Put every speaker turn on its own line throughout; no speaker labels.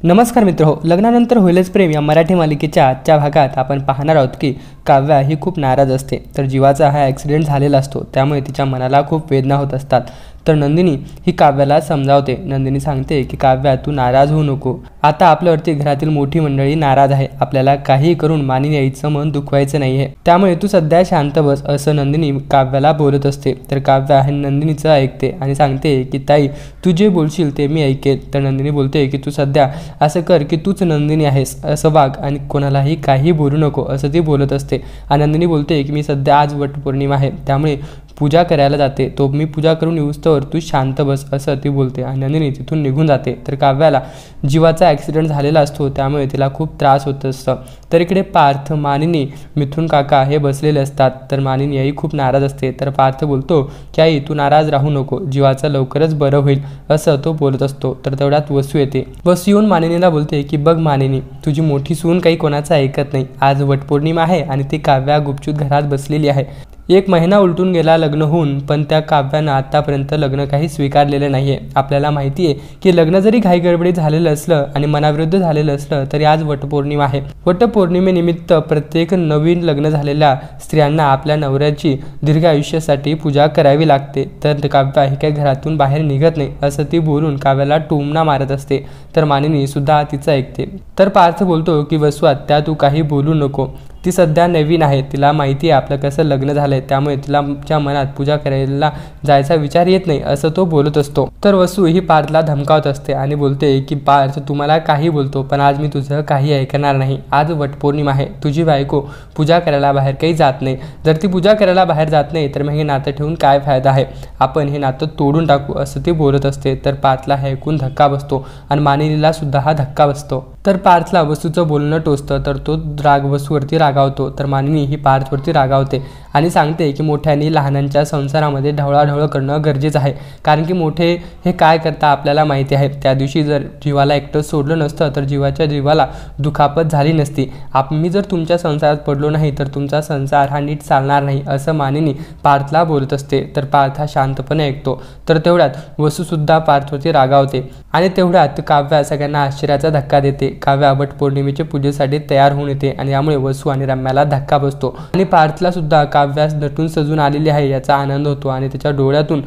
नमस्कार मित्रहो, लग्नानंतर होईलच प्रेम या मराठी मालिकेच्या आजच्या भागात आपण पाहणार आहोत की काव्या ही खूप नाराज असते। तर जीवाचा हा ॲक्सिडेंट झालेला असतो, त्यामुळे तिच्या मनाला खूप वेदना होत असतात। तर नंदिनी ही काव्याला समजावते। नंदिनी सांगते की काव्या, तू नाराज होऊ नको। आता आपल्यावरती घरातील मोठी मंडळी नाराज आहे, आपल्याला काही करून मानिनी आईचं मन दुखवायचं नाहीये, त्यामुळे तू सध्या शांत बस, असं नंदिनी काव्याला बोलत असते। तर काव्या हे नंदिनीचं ऐकते आणि सांगते की ताई, तू जे बोलशील ते मी ऐकेल। तर नंदिनी बोलते की तू सध्या असं कर की तूच नंदिनी आहेस, असं वाग आणि कोणालाही काही बोलू नको, असं ती बोलत असते। आणि नंदिनी बोलते की मी सध्या आज वटपौर्णिमा आहे, त्यामुळे पूजा करायला जाते, तो मी पूजा करून येऊस्तवर तू शांत बस, असं ती बोलते आणि नंदिनी तिथून निघून जाते। तर काव्याला जीवाचा ॲक्सिडेंट झालेला असतो, त्यामुळे तिला खूप त्रास होत असतं। तर इकडे पार्थ, मानिनी, मिथुन काका हे बसलेले असतात। तर मानिनी आई खूप नाराज असते। तर पार्थ बोलतो की आई, तू नाराज राहू नको, जीवाचं लवकरच बरं होईल, असं तो बोलत असतो। तर तेवढ्यात वसू येते। वसू येऊन मानिनीला बोलते की बघ मानिनी, तुझी मोठी सून काही कोणाचं ऐकत नाही, आज वटपौर्णिमा आहे आणि ती काव्या गुपचूप घरात बसलेली आहे। 1 महिना उलटून गेला लग्न होऊन, पण त्या काव्यानं आतापर्यंत लग्न काही स्वीकारलेलं नाहीये। आपल्याला माहिती आहे की लग्न जरी घाईगडबडीत झालेलं असलं आणि मनाविरुद्ध झालेलं असलं तरी आज वटपौर्णिमा आहे। वटपौर्णिमेनिमित्त प्रत्येक नवीन लग्न झालेल्या स्त्रियांना आपल्या नवऱ्याची दीर्घ आयुष्यासाठी पूजा करावी लागते। तर काव्या ही काही घरातून बाहेर निघत नाही, असं ती बोलून काव्याला टोमणा मारत असते। तर मानिनी सुद्धा तिचं ऐकते। तर पार्थ बोलतो की वसू आत्या, तू काही बोलू नको, ती सध्या नवीन आहे, तिला माहिती आहे आपलं कसं लग्न झालंय, त्यामुळे तिच्या मनात पूजा करायला जायचा विचार येत नाही, असं तो बोलत असतो। तर वसू ही पार्थला धमकावत असते आणि बोलते की पार्थ, तुम्हाला काही बोलतो, पण आज मी तुझं काही ऐकणार नाही। आज वटपौर्णिमा आहे, तुझी बायको पूजा करायला बाहेर काही जात नाही, जर ती पूजा करायला बाहेर जात नाही तर मग हे नातं ठेवून काय फायदा आहे, आपण हे नातं तोडून टाकू, असं ती बोलत असते। तर पार्थला हे ऐकून धक्का बसतो आणि मानिनीला सुद्धा हा धक्का बसतो। तर पार्थला वसूचं बोलणं टोचतं, तर तो राग वसूवरती रागावतो। तर मानिनी ही पार्थवरती रागावते आणि सांगते की मोठ्यांनी लहानांच्या संसारामध्ये ढवळाढवळ करणं गरजेचं आहे, कारण की मोठे हे काय करता आपल्याला माहिती आहे। त्या दिवशी जर जीवाला एकटं सोडलं नसतं तर जीवाला दुखापत झाली नसती। मी जर तुमच्या संसारात पडलो नाही तर तुमचा संसार हा नीट चालणार नाही, असं मानिनी पार्थला बोलत असते। तर पार्थ हा शांतपणे ऐकतो। तर तेवढ्यात वसूसुद्धा पार्थवरती रागावते आणि तेवढ्यात काव्या सगळ्यांना आश्चर्याचा धक्का देते। काव्या वटपौर्णिमेच्या पूजेसाठी तयार होऊन येते आणि यामुळे वसू आणि रम्याला धक्का बसतो आणि पार्थला सुद्धा काव्या नटून सजून आलेली आहे याचा आनंद होतो आणि त्याच्या डोळ्यातून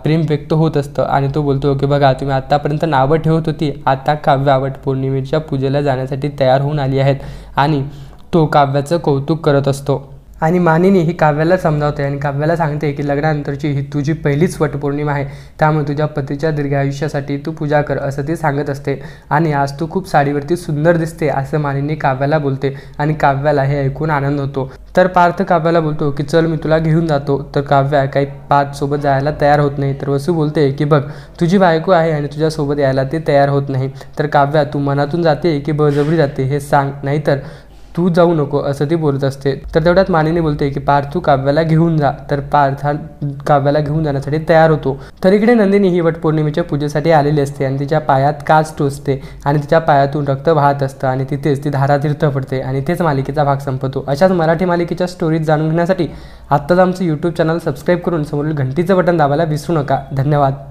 प्रेम व्यक्त होत असतं आणि तो बोलतो की बघा, तुम्ही आतापर्यंत नावं ठेवत होती, आता काव्या वटपौर्णिमेच्या पूजेला जाण्यासाठी तयार होऊन आली आहेत आणि तो काव्याचं कौतुक करत असतो। आणि मानिनी ही काव्याला समजावते आणि काव्याला सांगते की लग्नानंतरची ही तुझी पहिलीच वटपौर्णिमा आहे, त्यामुळे तुझ्या पतीच्या दीर्घ आयुष्यासाठी तू पूजा कर, असं ती सांगत असते। आणि आज तू खूप साडीवरती सुंदर दिसते, असं मानिनी काव्याला बोलते आणि काव्याला हे ऐकून आनंद होतो। तर पार्थ काव्याला बोलतो की चल, मी तुला घेऊन जातो। तर काव्या काही पार्थसोबत जायला तयार होत नाही। तर वसू बोलते की बघ, तुझी बायको आहे आणि तुझ्यासोबत यायला ती तयार होत नाही, तर काव्या तू मनातून जाते की बळजबरी जाते हे सांग, नाहीतर तू जाऊ नको, असं ती बोलत असते। तर तेवढ्यात मानिनी बोलते की पार्थ, तू काव्याला घेऊन जा। तर पार्थ हा काव्याला घेऊन जाण्यासाठी तयार होतो। तर इकडे नंदिनी ही वटपौर्णिमेच्या पूजेसाठी आलेली असते आणि तिच्या पायात काच टोचते आणि तिच्या पायातून रक्त वाहत असतं आणि तिथेच ती धारातीर्थ पडते आणि तेच मालिकेचा भाग संपतो। अशाच मराठी मालिकेच्या स्टोरीज जाणून घेण्यासाठी आत्ताच आमचं यूट्यूब चॅनल सबस्क्राईब करून समोरील घंटीचं बटन दाबायला विसरू नका। धन्यवाद।